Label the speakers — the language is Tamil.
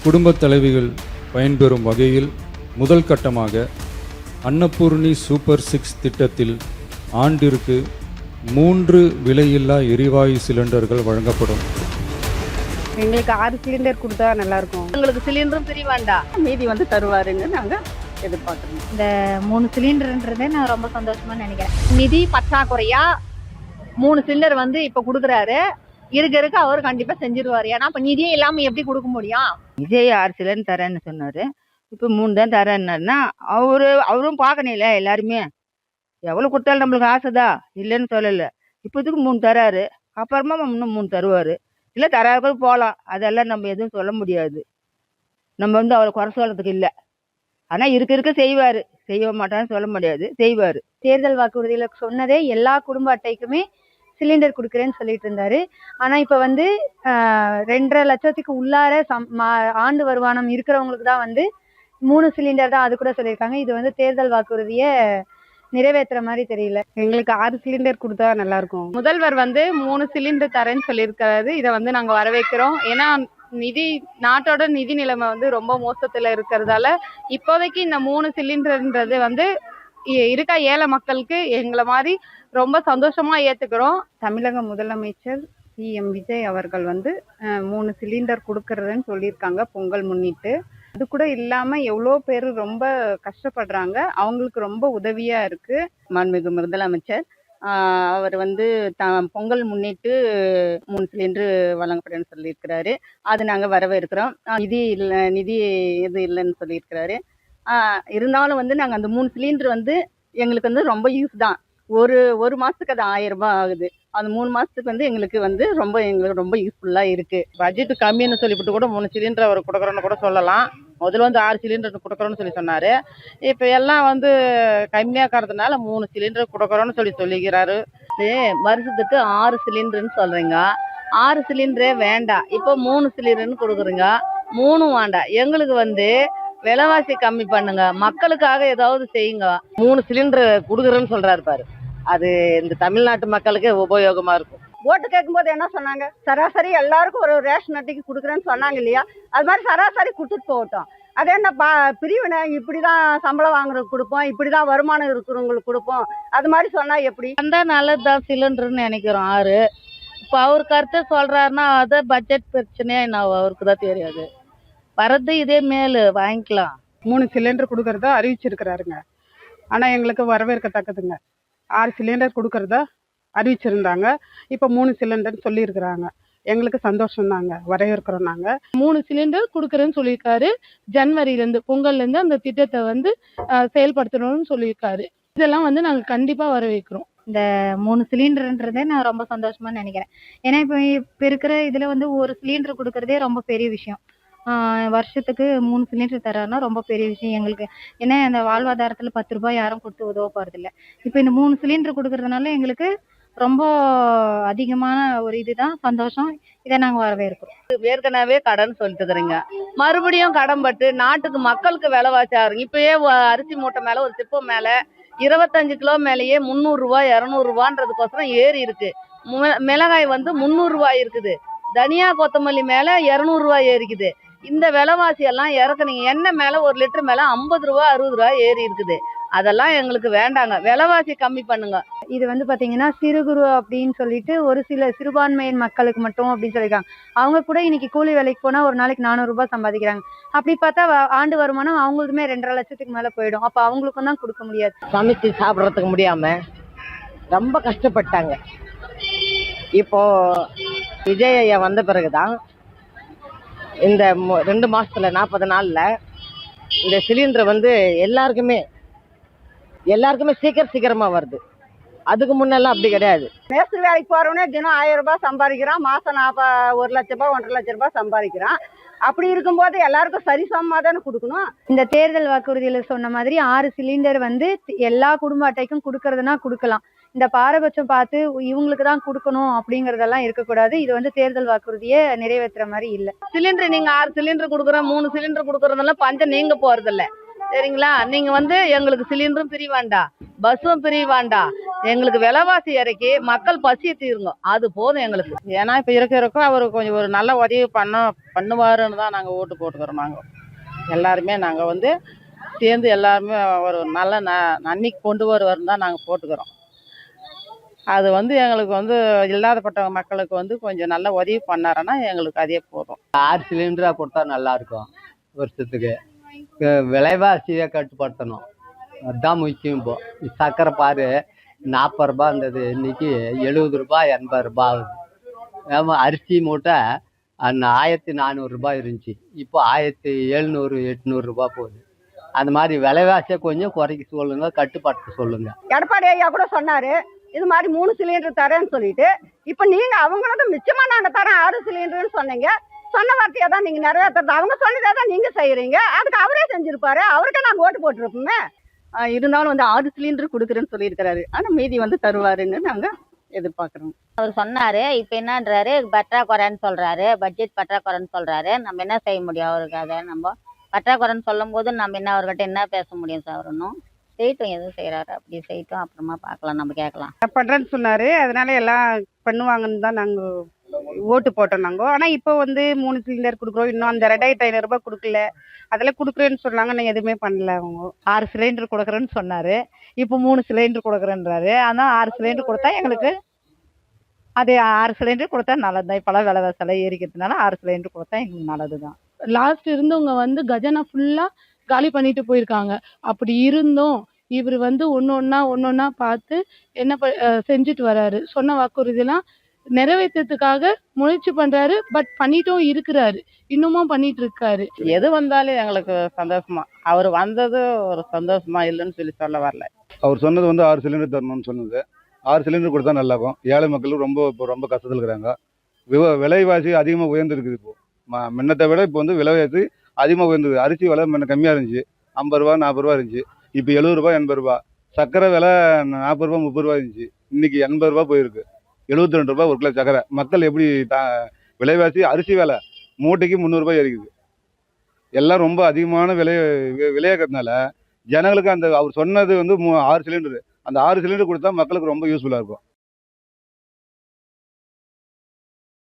Speaker 1: குடும்பத் தலைவிகள் பயன்பெறும் வகையில் முதல் கட்டமாக அன்னபூர்ணி சூப்பர் 6 திட்டத்தில் ஆண்டிற்கு 3 விலையில்லா எரிவாயு சிலிண்டர்கள் வழங்கப்படும்.
Speaker 2: எங்களுக்கு 6 சிலிண்டர் கொடுத்தா நல்லா இருக்கும்.
Speaker 3: எங்களுக்கு சிலிண்டரும் பிரி வேண்டாம், மீதி வந்து தருவாருன்னு நாங்க எதிர்பார்க்குறோம்.
Speaker 4: இந்த 3 சிலிண்டர்ன்றதே நான் ரொம்ப சந்தோஷமா நினைக்கிறேன்.
Speaker 3: நிதி பற்றாக்குறையா 3 சிலிண்டர் வந்து இப்ப கொடுக்குறாரு. இருக்க அவர் கண்டிப்பா செஞ்சிருவாரு. ஏன்னா இப்ப நிதியே இல்லாம எப்படி கொடுக்க முடியும்?
Speaker 2: விஜய் 6 சிலிண்டர் தரேன்னு சொன்னாரு. இப்போ 3 தான் தரேன்னா அவரும் பார்க்கணும்ல எல்லாருமே. எவ்வளோ கொடுத்தாலும் நம்மளுக்கு ஆசைதான், இல்லைன்னு சொல்லலை. இப்போதுக்கு 3 தராரு, அப்புறமா இன்னும் 3 தருவார். இல்லை தராது போகலாம், அதெல்லாம் நம்ம எதுவும் சொல்ல முடியாது. நம்ம வந்து அவரை குறை சொல்றதுக்கு இல்லை. ஆனால் இருக்க செய்வார், செய்ய மாட்டான்னு சொல்ல முடியாது, செய்வார்.
Speaker 4: தேர்தல் வாக்குறுதியில சொன்னதே எல்லா குடும்ப அட்டைக்குமே சிலிண்டர் கொடுக்குறேன்னு சொல்லிட்டு இருந்தாரு. ஆனா இப்ப வந்து 2.5 லட்சத்துக்கு உள்ளார ஆண்டு வருமானம் இருக்கிறவங்களுக்கு தான் வந்து 3 சிலிண்டர் தான், அது கூட சொல்லியிருக்காங்க. இது வந்து தேர்தல் வாக்குறுதியை நிறைவேற்றுற மாதிரி தெரியல.
Speaker 2: எங்களுக்கு 6 சிலிண்டர் கொடுத்தா நல்லா இருக்கும்.
Speaker 3: முதல்வர் வந்து 3 சிலிண்டர் தரேன்னு சொல்லியிருக்காரு. இதை வந்து நாங்க வரவேற்கிறோம். ஏன்னா நாட்டோட நிதி நிலைமை வந்து ரொம்ப மோசத்துல இருக்கிறதால இப்போதைக்கு இந்த 3 சிலிண்டர்ன்றது வந்து இருக்க ஏழை மக்களுக்கு எங்களை மாதிரி ரொம்ப சந்தோஷமா ஏத்துக்கிறோம்.
Speaker 2: தமிழக முதலமைச்சர் சிஎம் விஜய் அவர்கள் வந்து 3 சிலிண்டர் கொடுக்கறதுன்னு சொல்லியிருக்காங்க பொங்கல் முன்னிட்டு. அது கூட இல்லாம எவ்வளோ பேர் ரொம்ப கஷ்டப்படுறாங்க, அவங்களுக்கு ரொம்ப உதவியா இருக்கு. மாண்புமிகு முதலமைச்சர் அவர் வந்து பொங்கல் முன்னிட்டு 3 சிலிண்டர் வழங்கப்படுன்னு சொல்லியிருக்கிறாரு. அது நாங்கள் வரவேற்கிறோம். நிதி இது இல்லைன்னு சொல்லியிருக்கிறாரு. இருந்தாலும் வந்து நாங்கள் அந்த 3 சிலிண்டர் வந்து எங்களுக்கு வந்து ரொம்ப யூஸ் தான். ஒரு மாதத்துக்கு அது 1000 ரூபாய் ஆகுது. அந்த 3 மாதத்துக்கு வந்து எங்களுக்கு ரொம்ப யூஸ்ஃபுல்லாக இருக்குது.
Speaker 5: பட்ஜெட் கம்மின்னு சொல்லிவிட்டு கூட 3 சிலிண்டர் அவர் கொடுக்குறோன்னு கூட சொல்லலாம். முதல்ல வந்து 6 சிலிண்டர் கொடுக்குறோன்னு சொன்னார். இப்போ எல்லாம் வந்து கம்மியாக்கிறதுனால 3 சிலிண்டர் கொடுக்குறோன்னு சொல்லிக்கிறாரு.
Speaker 3: வருஷத்துக்கு 6 சிலிண்டர்னு சொல்கிறீங்க. 6 சிலிண்டரே வேண்டாம், இப்போ 3 சிலிண்டர்னு கொடுக்குறீங்க. 3 வேண்டாம், எங்களுக்கு வந்து விலைவாசி கம்மி பண்ணுங்க, மக்களுக்காக ஏதாவது செய்யுங்க.
Speaker 5: 3 சிலிண்டர் கொடுக்குறேன்னு சொல்றாரு பாரு, அது இந்த தமிழ்நாட்டு மக்களுக்கு உபயோகமா இருக்கும்.
Speaker 3: ஓட்டு கேட்கும்போது என்ன சொன்னாங்க? சராசரி எல்லாருக்கும் ஒரு ரேஷன் அட்டைக்கு கொடுக்குறேன்னு சொன்னாங்க இல்லையா? அது மாதிரி சராசரி கொடுத்துட்டு போகட்டும். அது என்ன பிரிவினை? இப்படிதான் சம்பளம் வாங்குறதுக்கு கொடுப்போம், இப்படிதான் வருமானம் இருக்கிறவங்களுக்கு கொடுப்போம், அது மாதிரி சொன்னா எப்படி?
Speaker 5: அந்த நல்லதுதான் சிலிண்டர்னு நினைக்கிறோம் 6. இப்போ அவர் கருத்தை சொல்றாருன்னா அதை பட்ஜெட் பிரச்சனையா என்ன அவருக்கு தான் தெரியாது. வரது இதே மேலு வாங்கிக்கலாம்.
Speaker 2: 3 சிலிண்டர் கொடுக்கறதா அறிவிச்சிருக்கிறாருங்க. ஆனால் எங்களுக்கு வரவேற்கத்தக்கதுங்க. 6 சிலிண்டர் கொடுக்கறதா அறிவிச்சிருந்தாங்க. இப்போ 3 சிலிண்டர் சொல்லியிருக்கிறாங்க. எங்களுக்கு சந்தோஷம் தாங்க, வரவேற்கிறோம். நாங்கள்
Speaker 6: 3 சிலிண்டர் கொடுக்குறேன்னு சொல்லியிருக்காரு. ஜனவரியிலேருந்து பொங்கல்லேருந்து அந்த திட்டத்தை வந்து செயல்படுத்தணும்னு சொல்லியிருக்காரு. இதெல்லாம் வந்து நாங்கள் கண்டிப்பாக வரவேற்கிறோம்.
Speaker 4: இந்த 3 சிலிண்டர்ன்றதே நான் ரொம்ப சந்தோஷமா நினைக்கிறேன். ஏன்னா இப்போ இருக்கிற இதுல வந்து ஒரு சிலிண்டர் கொடுக்கறதே ரொம்ப பெரிய விஷயம். வருஷத்துக்கு 3 சிலிண்டர் தராருன்னா ரொம்ப பெரிய விஷயம் எங்களுக்கு. ஏன்னா அந்த வாழ்வாதாரத்துல 10 ரூபாய் யாரும் கொடுத்து உதவ போறது இல்லை. இப்போ இந்த 3 சிலிண்டர் கொடுக்கறதுனால எங்களுக்கு ரொம்ப அதிகமான ஒரு இதுதான் சந்தோஷம். இதை நாங்க வரவேற்கிறோம்.
Speaker 3: ஏற்கனவே கடன் சொல்லிட்டு இருக்கிறீங்க, மறுபடியும் கடன் பட்டு நாட்டுக்கு மக்களுக்கு விலைவாசி ஆகுங்க. இப்பயே அரிசி மூட்டை மேல ஒரு சிப்பம் மேல 25 கிலோ மேலேயே 300 ரூபாய் 200 ரூபான்றதுக்கோசரம் ஏறி இருக்கு. மிளகாய் வந்து 300 ரூபாய் இருக்குது. தனியா கொத்தமல்லி மேல 200 ரூபாய் ஏறிக்குது. இந்த விலைவாசி எல்லாம் இறக்குனீங்க. எண்ணெய் மேல 1 லிட்டர் மேல 50 ரூபாய் 60 ரூபாய் ஏறி இருக்குது. அதெல்லாம் எங்களுக்கு வேண்டாங்க, விலைவாசி கம்மி பண்ணுங்க.
Speaker 4: இது வந்து பாத்தீங்கன்னா சிறு குறு அப்படின்னு சொல்லிட்டு ஒரு சில சிறுபான்மையின் மக்களுக்கு மட்டும் அப்படின்னு சொல்லியிருக்காங்க. அவங்க கூட இன்னைக்கு கூலி வேலைக்கு போனா ஒரு நாளைக்கு 400 ரூபாய் சம்பாதிக்கிறாங்க. அப்படி பார்த்தா ஆண்டு வருமானம் அவங்களுக்குமே 2.5 லட்சத்துக்கு மேல போயிடும். அப்ப அவங்களுக்கும் தான் கொடுக்க முடியாது.
Speaker 5: சமைச்சு சாப்பிட்றதுக்கு முடியாம ரொம்ப கஷ்டப்பட்டாங்க. இப்போ விஜய் ஐயா வந்த பிறகுதான் இந்த 2 மாசத்துல 40 நாள்ல இந்த சிலிண்டர் வந்து எல்லாருக்குமே சீக்கிரமா வருது. அதுக்கு முன்னெல்லாம் அப்படி கிடையாது.
Speaker 3: மேஸ்திரி வேலைக்கு போறவனே தினம் 1000 ரூபாய் சம்பாதிக்கிறான். மாசம் 1 லட்ச ரூபாய் 1.5 லட்ச ரூபாய் சம்பாதிக்கிறான். அப்படி இருக்கும்போது எல்லாருக்கும் சரிசமமா தானே கொடுக்கணும்.
Speaker 4: இந்த தேர்தல் வாக்குறுதியில சொன்ன மாதிரி 6 சிலிண்டர் வந்து எல்லா குடும்ப அட்டைக்கும் கொடுக்கறதுனா கொடுக்கலாம். இந்த பாரபட்சம் பார்த்து இவங்களுக்கு தான் கொடுக்கணும் அப்படிங்கறதெல்லாம் இருக்கக்கூடாது. இது வந்து தேர்தல் வாக்குறுதியை நிறைவேற்றுற மாதிரி இல்ல.
Speaker 3: சிலிண்டர் நீங்க 6 சிலிண்டர் கொடுக்குறோம், 3 சிலிண்டர் கொடுக்கறதெல்லாம் பஞ்சம் நீங்க போறது இல்ல, சரிங்களா? நீங்க வந்து எங்களுக்கு சிலிண்டரும் பிரி வேண்டாம், பஸ்ஸும் பிரி வேண்டாம், எங்களுக்கு விலைவாசி இறக்கி மக்கள் பசியை தீருங்க, அது போதும் எங்களுக்கு.
Speaker 5: ஏன்னா இப்போ இருக்கிறக்கும் அவர் கொஞ்சம் ஒரு நல்ல உதவி பண்ணுவாருன்னு தான் நாங்கள் ஓட்டு போட்டுக்கிறோம். நாங்கள் எல்லாருமே நாங்கள் வந்து சேர்ந்து எல்லாருமே ஒரு நல்ல நன்மைக்கு கொண்டு வருவாருன்னு தான் நாங்கள் போட்டுக்கிறோம். அது வந்து எங்களுக்கு வந்து இல்லாதப்பட்ட மக்களுக்கு வந்து கொஞ்சம் நல்ல உதவி பண்ணாருன்னா எங்களுக்கு அதே போதும்.
Speaker 7: 6 சிலிண்டராக கொடுத்தா நல்லா இருக்கும் வருஷத்துக்கு. விலைவாசியை கட்டுப்படுத்தணும், அதுதான் முக்கியம். இப்போ சர்க்கரை பாரு 40 ரூபா இருந்தது, இன்னைக்கு 70 ரூபா 80 ரூபா ஆகுது. ஆமாம், அரிசி மூட்டை 1400 ரூபாய் இருந்துச்சு, இப்போ 1700 800 ரூபா போகுது. அந்த மாதிரி விலைவாசியை கொஞ்சம் குறைக்க சொல்லுங்க, கட்டுப்படுத்த சொல்லுங்க.
Speaker 8: எடப்பாடி ஐயா கூட சொன்னாரு இது மாதிரி 3 சிலிண்டர் தரேன்னு சொல்லிட்டு. இப்ப நீங்க அவங்களுக்கு மிச்சமா நாங்க தரேன் 6 சிலிண்டர்னு சொன்னீங்க. சொன்ன வார்த்தையை தான் நீங்க நிறைவேற்றுறது. அவங்க சொன்னதை தான் நீங்க செய்யறீங்க. அதுக்கு அவரே செஞ்சிருப்பாரு, அவருக்கு நாங்க ஓட்டு போட்டுருப்போமே.
Speaker 2: இருந்தாலும் வந்து 6 சிலிண்டர் கொடுக்குறேன்னு சொல்லியிருக்கிறாரு. ஆனா மீதி வந்து தருவாருன்னு நாங்க எதிர்பார்க்குறோம்.
Speaker 9: அவர் சொன்னாரு, இப்ப என்னன்றாரு, பற்றாக்குறைன்னு சொல்றாரு, பட்ஜெட் பற்றாக்குறைன்னு சொல்றாரு. நம்ம என்ன செய்ய முடியும் அவருக்கு? அதை நம்ம பற்றாக்குறைன்னு சொல்லும் போது நம்ம என்ன அவர்கிட்ட என்ன பேச முடியும் சார்? ஒன்றும் செய்யட்டும், எதுவும் செய்யறாரு அப்படி செய்யட்டும், அப்புறமா பார்க்கலாம், நம்ம கேட்கலாம்.
Speaker 2: பண்றேன்னு சொன்னாரு, அதனால எல்லாம் பண்ணுவாங்கன்னு தான் நாங்க ஓட்டு போட்டோம் நாங்க. ஆனா இப்போ வந்து 3 சிலிண்டர் கொடுக்குறோம், இன்னும் அந்த 2500 ரூபாய் கொடுக்கல. அதெல்லாம் கொடுக்குறேன்னு சொன்னாங்க, நான் எதுவுமே பண்ணல. அவங்க
Speaker 3: 6 சிலிண்டர் கொடுக்குறேன்னு சொன்னாரு, இப்போ 3 சிலிண்டர் கொடுக்குறேன்றாரு. ஆனால் 6 சிலிண்டர் கொடுத்தா எங்களுக்கு அது 6 சிலிண்டர் கொடுத்தா நல்லது தான். இப்போலாம் விலைவாசலை ஏறிக்கிறதுனால 6 சிலிண்டர் கொடுத்தா எங்களுக்கு நல்லது தான்.
Speaker 6: லாஸ்ட் இருந்தவங்க வந்து கஜானா ஃபுல்லா காலி பண்ணிட்டு போயிருக்காங்க. அப்படி இருந்தும் இவர் வந்து ஒன்னொன்னா பார்த்து என்ன செஞ்சுட்டு வராரு. சொன்ன வாக்குறுதியெல்லாம் நிறைவேற்றத்துக்காக முயற்சி பண்றாரு. பட் பண்ணிட்டும் இருக்கிறாரு, இன்னமும் பண்ணிட்டு இருக்காரு.
Speaker 5: எது வந்தாலும் எங்களுக்கு சந்தோஷமா. அவர் வந்தது ஒரு சந்தோஷமா இல்லைன்னு சொல்லி சொல்ல வரல.
Speaker 10: அவர் சொன்னது வந்து 6 சிலிண்டர் தரணும்னு சொன்னது. 6 சிலிண்டர் கொடுத்தா நல்லா இருக்கும். ஏழை மக்களும் இப்போ ரொம்ப கஷ்டத்தில் இருக்கிறாங்க. விலைவாசி அதிகமாக உயர்ந்துருக்குது. இப்போ முன்னத்தை விட இப்போ வந்து விலைவாசி அதிகமாக உயர்ந்தது. அரிசி விலை முன்ன கம்மியாக இருந்துச்சு, 50 ரூபா 40 ரூபா இருந்துச்சு. இப்போ 70 ரூபா 80 ரூபா. சர்க்கரை விலை 40 ரூபா 30 ரூபா இருந்துச்சு, இன்னைக்கு 80 ரூபா போயிருக்கு. 72 ரூபா ஒரு கிலோ சர்க்கரை. மக்கள் எப்படி விலைவாசி அரிசி விலை மூட்டைக்கு 300 ரூபாய் ஏறிக்குது. எல்லாம் ரொம்ப அதிகமான விலையாக்கிறதுனால ஜனங்களுக்கு அந்த அவர் சொன்னது வந்து 6 சிலிண்டரு, அந்த 6 சிலிண்டர் கொடுத்தா மக்களுக்கு ரொம்ப யூஸ்ஃபுல்லாக இருக்கும்.